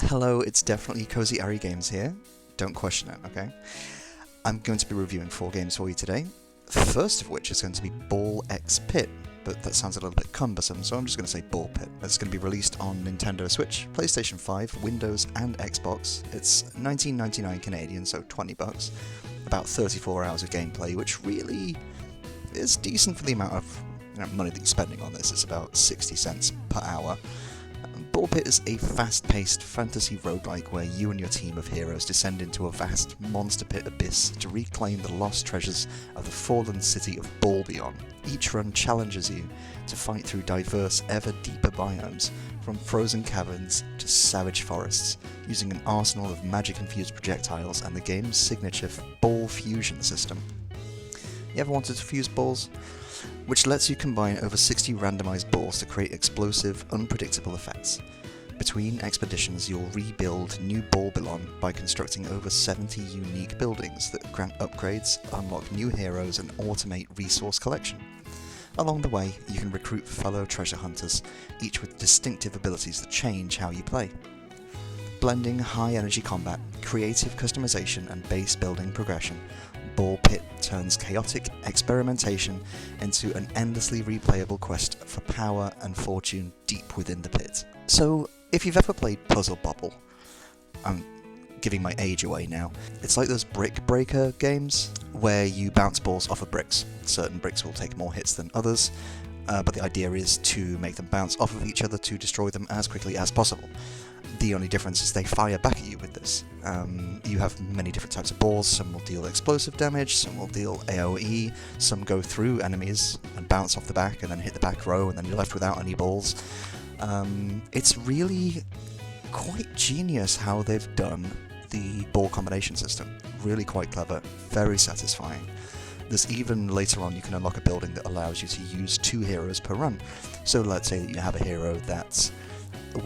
Hello, it's definitely Cozy Ari Games here. Don't question it, okay? I'm going to be reviewing 4 games for you today. First of which is going to be Ball X Pit, but that sounds a little bit cumbersome, so I'm just going to say Ball Pit. It's going to be released on Nintendo Switch, PlayStation 5, Windows, and Xbox. It's $19.99 Canadian, so $20. About 34 hours of gameplay, which really is decent for the amount of money that you're spending on this. It's about 60 cents per hour. Ball Pit is a fast-paced fantasy roguelike where you and your team of heroes descend into a vast monster pit abyss to reclaim the lost treasures of the fallen city of Balbion. Each run challenges you to fight through diverse, ever deeper biomes, from frozen caverns to savage forests, using an arsenal of magic-infused projectiles and the game's signature ball fusion system. You ever wanted to fuse balls? Which lets you combine over 60 randomized balls to create explosive, unpredictable effects. Between expeditions, you'll rebuild New Balbilon by constructing over 70 unique buildings that grant upgrades, unlock new heroes, and automate resource collection. Along the way, you can recruit fellow treasure hunters, each with distinctive abilities that change how you play. Blending high-energy combat, creative customization, and base building progression, Ball Pit turns chaotic experimentation into an endlessly replayable quest for power and fortune deep within the pit. So, if you've ever played Puzzle Bobble, I'm giving my age away now, it's like those brick breaker games where you bounce balls off of bricks. Certain bricks will take more hits than others, but the idea is to make them bounce off of each other to destroy them as quickly as possible. The only difference is they fire back at you with this. You have many different types of balls. Some will deal explosive damage, some will deal AoE, some go through enemies and bounce off the back and then hit the back row, and then you're left without any balls. It's really quite genius how they've done the ball combination system. Really quite clever, very satisfying. There's even later on you can unlock a building that allows you to use 2 heroes per run. So let's say that you have a hero that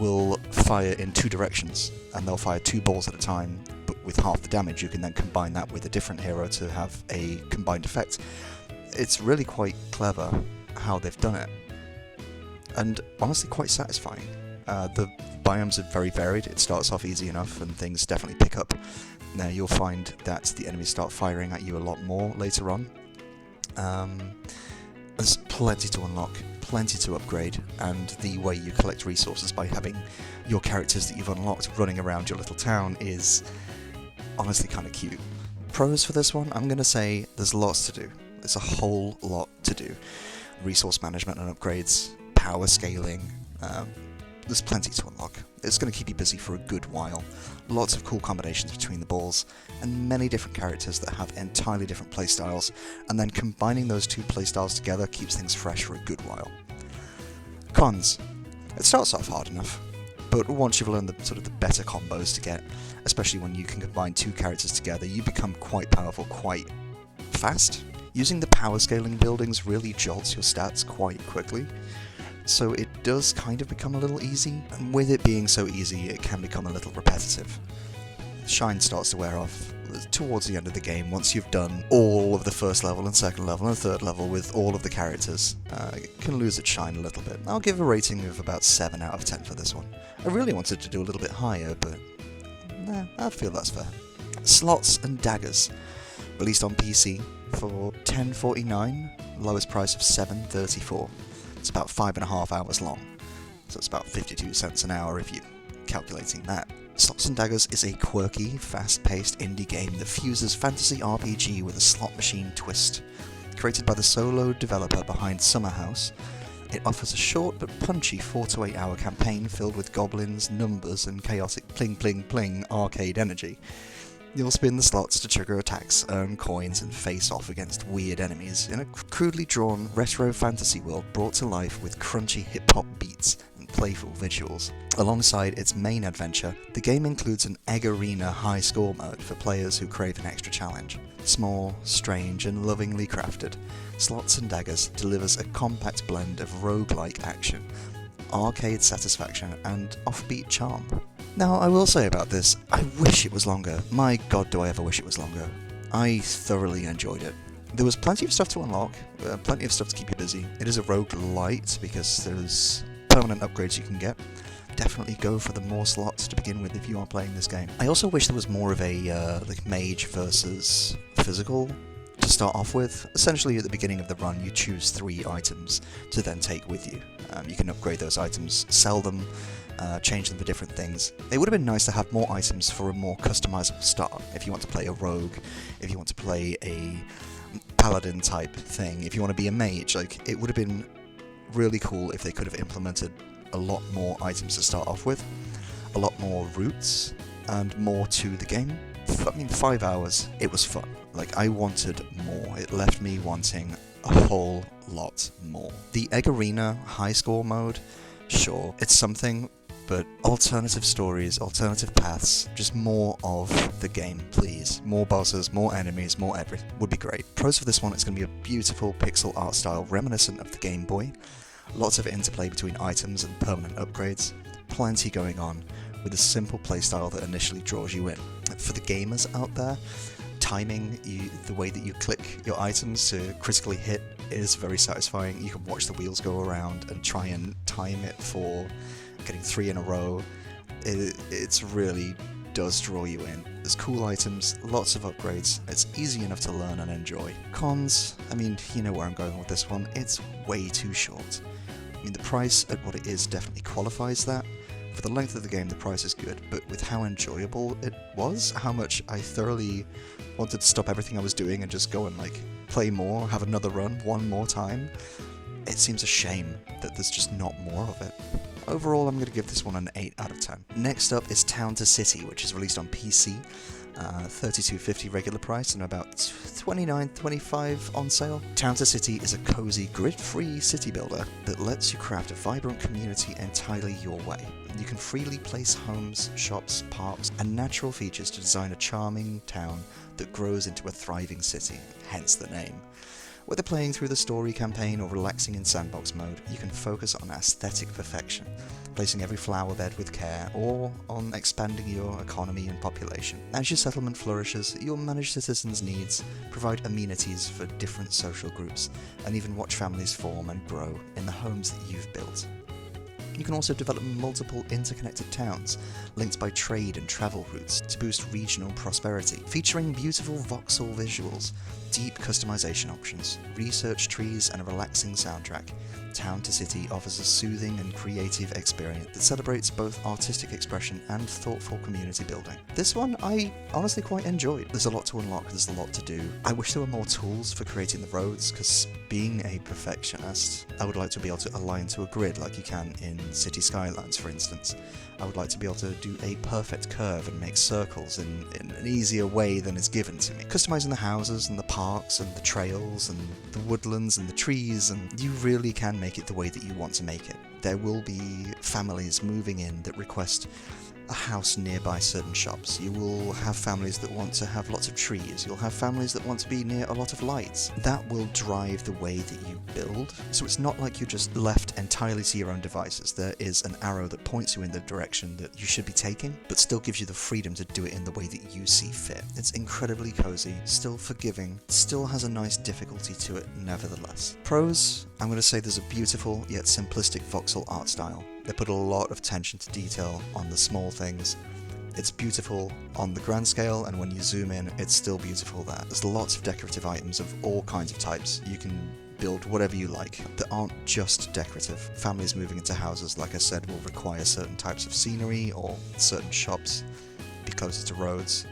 will fire in 2 directions, and they'll fire 2 balls at a time, but with half the damage. You can then combine that with a different hero to have a combined effect. It's really quite clever how they've done it, and honestly quite satisfying. The biomes are very varied. It starts off easy enough, and things definitely pick up. Now you'll find that the enemies start firing at you a lot more later on. There's plenty to unlock, plenty to upgrade, and the way you collect resources by having your characters that you've unlocked running around your little town is honestly kind of cute. Pros for this one, I'm going to say there's lots to do. There's a whole lot to do. Resource management and upgrades, power scaling, there's plenty to unlock. It's going to keep you busy for a good while. Lots of cool combinations between the balls, and many different characters that have entirely different playstyles, and then combining those 2 playstyles together keeps things fresh for a good while. Cons. It starts off hard enough, but once you've learned the better combos to get, especially when you can combine 2 characters together, you become quite powerful quite fast. Using the power scaling buildings really jolts your stats quite quickly. So it does kind of become a little easy, and with it being so easy, it can become a little repetitive. Shine starts to wear off towards the end of the game. Once you've done all of the first level and second level and third level with all of the characters, it can lose its shine a little bit. I'll give a rating of about 7 out of 10 for this one. I really wanted to do a little bit higher, but nah, I feel that's fair. Slots and Daggers, released on PC for $10.49, lowest price of $7.34. It's about 5.5 hours long, so it's about 52 cents an hour if you're calculating that. Slots and Daggers is a quirky, fast-paced indie game that fuses fantasy RPG with a slot machine twist. Created by the solo developer behind Summer House, it offers a short but punchy 4 to 8 hour campaign filled with goblins, numbers, and chaotic pling pling pling arcade energy. You'll spin the slots to trigger attacks, earn coins, and face off against weird enemies in a crudely drawn retro fantasy world brought to life with crunchy hip-hop beats and playful visuals. Alongside its main adventure, the game includes an Egg Arena high score mode for players who crave an extra challenge. Small, strange, and lovingly crafted, Slots and Daggers delivers a compact blend of roguelike action, arcade satisfaction, and offbeat charm. Now, I will say about this, I wish it was longer. My god, do I ever wish it was longer. I thoroughly enjoyed it. There was plenty of stuff to unlock, plenty of stuff to keep you busy. It is a roguelite because there's permanent upgrades you can get. Definitely go for the more slots to begin with if you are playing this game. I also wish there was more of a like mage versus physical to start off with. Essentially, at the beginning of the run, you choose 3 items to then take with you. You can upgrade those items, sell them, change them for different things. It would have been nice to have more items for a more customizable start. If you want to play a rogue, if you want to play a paladin type thing, if you want to be a mage, like, it would have been really cool if they could have implemented a lot more items to start off with, a lot more routes, and more to the game. I mean, 5 hours, it was fun. Like, I wanted more. It left me wanting a whole lot more. The Egg Arena high score mode, sure, it's something, but alternative stories, alternative paths, just more of the game, please. More bosses, more enemies, more everything would be great. Pros for this one, it's going to be a beautiful pixel art style reminiscent of the Game Boy. Lots of interplay between items and permanent upgrades. Plenty going on with a simple playstyle that initially draws you in. For the gamers out there, timing, the way that you click your items to critically hit is very satisfying. You can watch the wheels go around and try and time it for getting 3 in a row. It really does draw you in. There's cool items, lots of upgrades, it's easy enough to learn and enjoy. Cons, I mean, you know where I'm going with this one, it's way too short. I mean, the price at what it is definitely qualifies that. For the length of the game, the price is good, but with how enjoyable it was, how much I thoroughly wanted to stop everything I was doing and just go and, like, play more, have another run, one more time, it seems a shame that there's just not more of it. Overall, I'm going to give this one an 8 out of 10. Next up is Town to City, which is released on PC, $32.50 regular price and about $29.25 on sale. Town to City is a cozy, grid-free city builder that lets you craft a vibrant community entirely your way. You can freely place homes, shops, parks, and natural features to design a charming town that grows into a thriving city, hence the name. Whether playing through the story campaign or relaxing in sandbox mode, you can focus on aesthetic perfection, placing every flower bed with care, or on expanding your economy and population. As your settlement flourishes, you'll manage citizens' needs, provide amenities for different social groups, and even watch families form and grow in the homes that you've built. You can also develop multiple interconnected towns, linked by trade and travel routes, to boost regional prosperity. Featuring beautiful voxel visuals, deep customization options, research trees, and a relaxing soundtrack, Town to City offers a soothing and creative experience that celebrates both artistic expression and thoughtful community building. This one I honestly quite enjoyed. There's a lot to unlock, there's a lot to do. I wish there were more tools for creating the roads, because being a perfectionist, I would like to be able to align to a grid like you can in City Skylines, for instance. I would like to be able to do a perfect curve and make circles in an easier way than is given to me. Customizing the houses and the parks and the trails and the woodlands and the trees, and you really can make it the way that you want to make it. There will be families moving in that request a house nearby certain shops. You will have families that want to have lots of trees. You'll have families that want to be near a lot of lights. That will drive the way that you build. So it's not like you're just left entirely to your own devices. There is an arrow that points you in the direction that you should be taking, but still gives you the freedom to do it in the way that you see fit. It's incredibly cozy, still forgiving, still has a nice difficulty to it nevertheless. Pros, I'm going to say there's a beautiful yet simplistic voxel art style. They put a lot of attention to detail on the small things. It's beautiful on the grand scale, and when you zoom in, it's still beautiful there. There's lots of decorative items of all kinds of types. You can build whatever you like that aren't just decorative. Families moving into houses, like I said, will require certain types of scenery or certain shops, be closer to roads,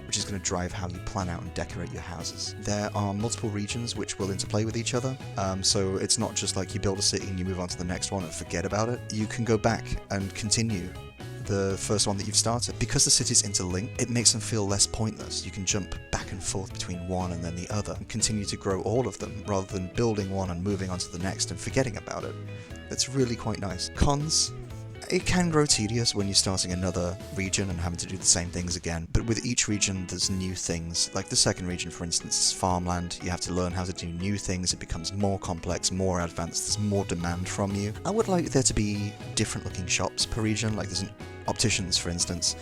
which is going to drive how you plan out and decorate your houses. There are multiple regions which will interplay with each other, so it's not just like you build a city and you move on to the next one and forget about it. You can go back and continue the first one that you've started. Because the cities interlink, it makes them feel less pointless. You can jump back and forth between one and then the other and continue to grow all of them, rather than building one and moving on to the next and forgetting about it. It's really quite nice. Cons? It can grow tedious when you're starting another region and having to do the same things again, but with each region there's new things. Like the second region, for instance, is farmland. You have to learn how to do new things. It becomes more complex, more advanced, there's more demand from you. I would like there to be different looking shops per region, like there's an opticians, for instance,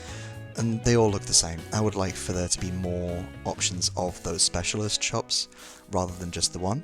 and they all look the same. I would like for there to be more options of those specialist shops rather than just the one.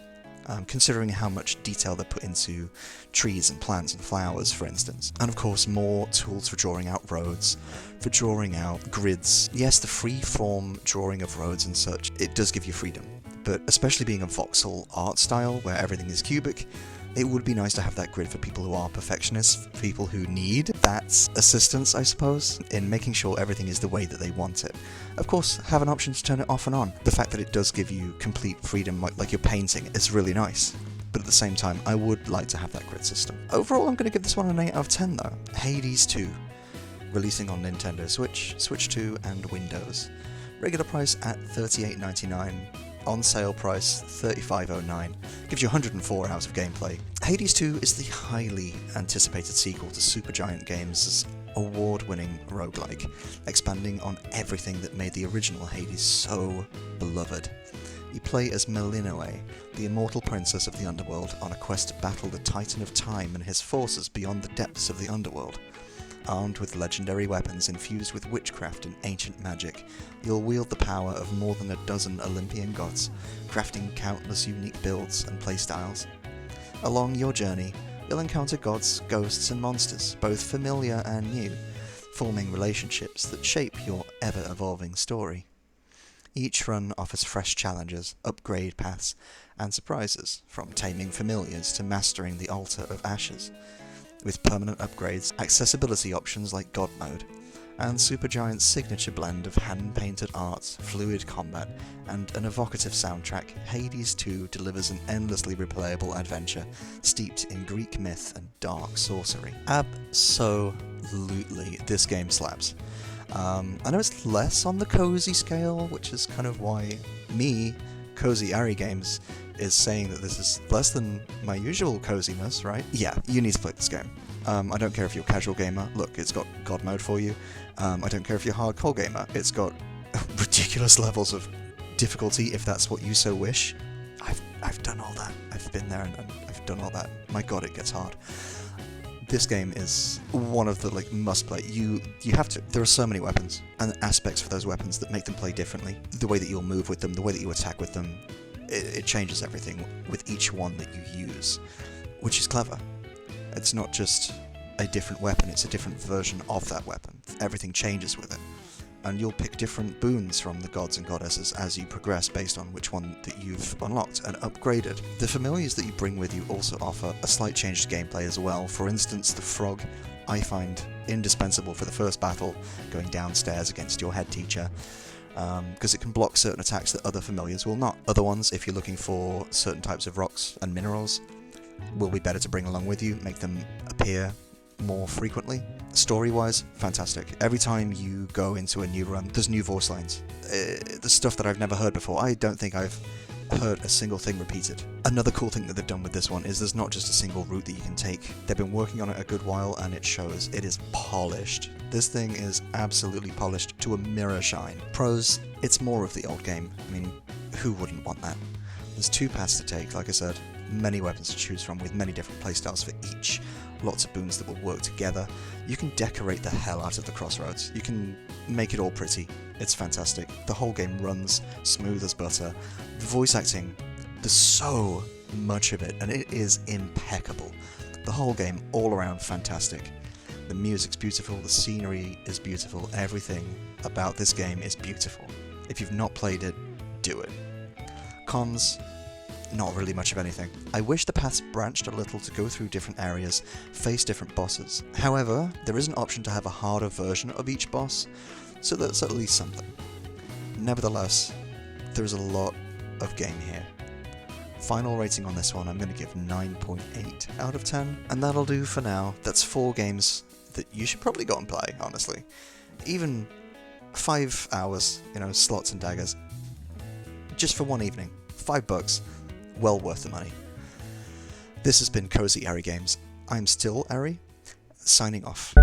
Considering how much detail they put into trees and plants and flowers, for instance. And of course, more tools for drawing out roads, for drawing out grids. Yes, the free-form drawing of roads and such, it does give you freedom. But especially being a voxel art style, where everything is cubic, it would be nice to have that grid for people who are perfectionists, for people who need that assistance, I suppose, in making sure everything is the way that they want it. Of course, have an option to turn it off and on. The fact that it does give you complete freedom, like you're painting, is really nice. But at the same time, I would like to have that grid system. Overall, I'm going to give this one an 8 out of 10 though. Hades 2, releasing on Nintendo Switch, Switch 2 and Windows. Regular price at $38.99. On sale price $35.09, gives you 104 hours of gameplay. Hades 2 is the highly anticipated sequel to Supergiant Games' award-winning roguelike, expanding on everything that made the original Hades so beloved. You play as Melinoe, the immortal princess of the underworld, on a quest to battle the Titan of Time and his forces beyond the depths of the underworld. Armed with legendary weapons infused with witchcraft and ancient magic, you'll wield the power of more than a dozen Olympian gods, crafting countless unique builds and playstyles. Along your journey, you'll encounter gods, ghosts and monsters, both familiar and new, forming relationships that shape your ever-evolving story. Each run offers fresh challenges, upgrade paths, and surprises, from taming familiars to mastering the Altar of Ashes, with permanent upgrades, accessibility options like God Mode, and Supergiant's signature blend of hand-painted art, fluid combat, and an evocative soundtrack. Hades 2 delivers an endlessly replayable adventure steeped in Greek myth and dark sorcery. Absolutely, this game slaps. I know it's less on the cozy scale, which is kind of why me, Cozy Ari Games, is saying that this is less than my usual coziness, right? Yeah, you need to play this game. I don't care if you're a casual gamer, look, it's got God Mode for you. I don't care if you're a hardcore gamer, it's got ridiculous levels of difficulty if that's what you so wish. I've done all that. I've been there and I've done all that. My god, it gets hard. This game is one of the must play. You have to. There are so many weapons and aspects for those weapons that make them play differently. The way that you'll move with them, the way that you attack with them, it changes everything with each one that you use, which is clever. It's not just a different weapon, it's a different version of that weapon. Everything changes with it. And you'll pick different boons from the gods and goddesses as you progress based on which one that you've unlocked and upgraded. The familiars that you bring with you also offer a slight change to gameplay as well. For instance, the frog I find indispensable for the first battle, going downstairs against your head teacher, because it can block certain attacks that other familiars will not. Other ones, if you're looking for certain types of rocks and minerals, will be better to bring along with you, make them appear more frequently. Story-wise, fantastic. Every time you go into a new run, there's new voice lines. There's stuff that I've never heard before. I don't think I've heard a single thing repeated. Another cool thing that they've done with this one is there's not just a single route that you can take. They've been working on it a good while and it shows. It is polished. This thing is absolutely polished to a mirror shine. Pros, it's more of the old game. I mean, who wouldn't want that? There's 2 paths to take, like I said, many weapons to choose from with many different playstyles for each, lots of boons that will work together. You can decorate the hell out of the crossroads. You can make it all pretty. It's fantastic. The whole game runs smooth as butter. The voice acting, there's so much of it, and it is impeccable. The whole game, all around fantastic. The music's beautiful, the scenery is beautiful, everything about this game is beautiful. If you've not played it, do it. Cons, not really much of anything. I wish the paths branched a little to go through different areas, face different bosses. However, there is an option to have a harder version of each boss, so that's at least something. Nevertheless, there's a lot of game here. Final rating on this one, I'm going to give 9.8 out of 10, and that'll do for now. That's 4 games that you should probably go and play, honestly. Even 5 hours, slots and daggers, just for one evening. $5, well worth the money. This has been Cozy Ari Games. I'm still Ari, signing off.